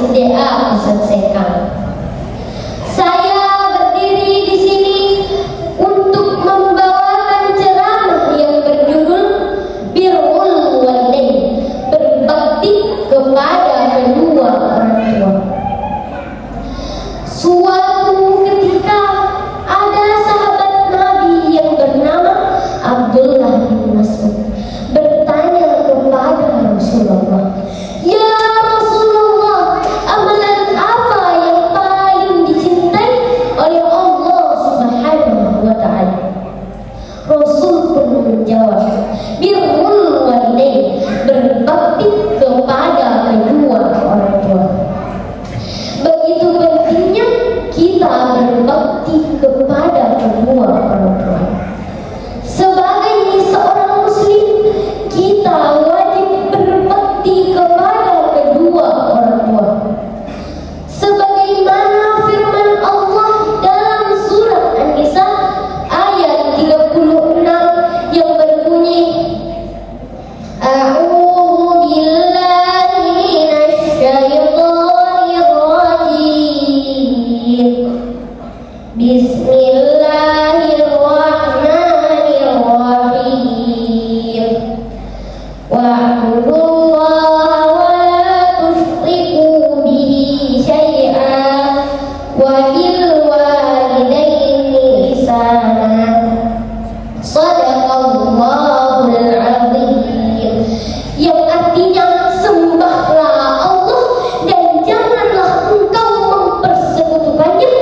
SDA Pusat Sekang. Saya berdiri di sini untuk membawakan ceramah yang berjudul Birrul Walidain, berbakti kepada kedua orang tua. Suatu ketika ada sahabat Nabi yang bernama Abdullah bin Mas'ud bertanya kepada Rasulullah, "Ya Rasulullah, amalan apa yang paling dicintai oleh Allah Subhanahu wa ta'ala?" Rasul pun menjawab, "Birrul walidain, berbakti kepada kedua orang tua." Begitu pentingnya kita berbakti kepada kedua orang tua. Sebagai seorang muslim, kita wajib berbakti kepada kedua orang tua. Sebagaimana firman Allah dalam surat An-Nisa ayat 36 yang berbunyi, A'udzu billahi minasy syaithanir rajim. Bismillahirrahmanirrahim. Wa'budullaha wa la tusyriku bihi syai'an wa bil walidaini ihsana. Shadaqallahul azim. Yang artinya, sembahlah Allah dan janganlah engkau mempersekutukannya,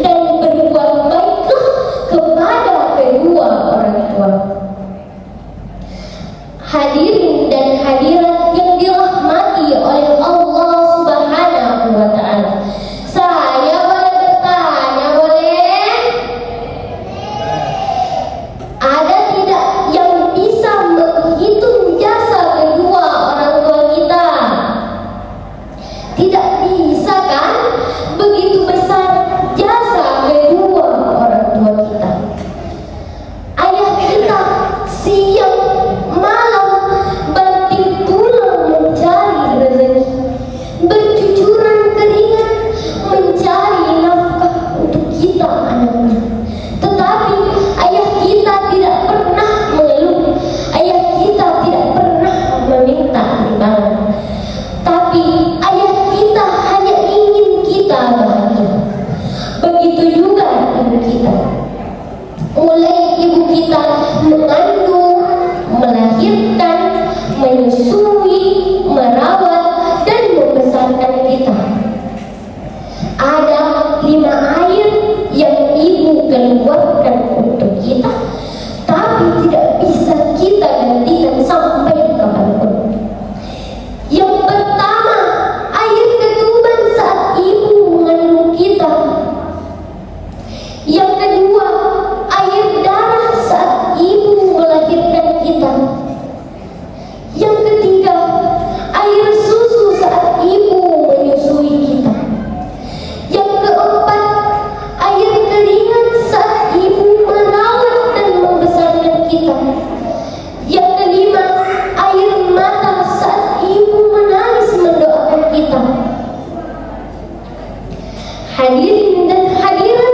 dan berbuat baiklah kepada kedua orang tua. Hadirin dan hadirat yang dirahmati oleh Allah Subhanahu wa ta'ala, saya boleh bertanya, boleh? Ada tidak yang bisa menghitung jasa kedua orang tua kita? Tidak bisa kan? Begitu besar jasa kedua orang tua kita. Ayah kita siang malam banting tulang mencari rezeki, bercucuran keringat mencari nafkah untuk kita anaknya. Tetapi ayah kita tidak pernah mengeluh, ayah kita tidak pernah meminta imbalan. Tapi ayah kita hanya ingin kita bahagia. Begitu juga ibu kita. Mulai ibu kita mengandung, melahirkan, menyusui, merawat, dan membesarkan kita, ada 5 air yang ibu keluarkan untuk kita, tapi tidak bisa kita gantikan sampai kapanpun. Yang pertama, air ketuban saat ibu mengandung kita. Yang kedua, air darah saat ibu melahirkan kita. Yang ketiga, air susu saat ibu menyusui kita. Yang keempat, air keringat saat ibu merawat dan membesarkan kita. Yang kelima, air mata saat ibu menangis mendoakan kita. Hadirin dan hadirat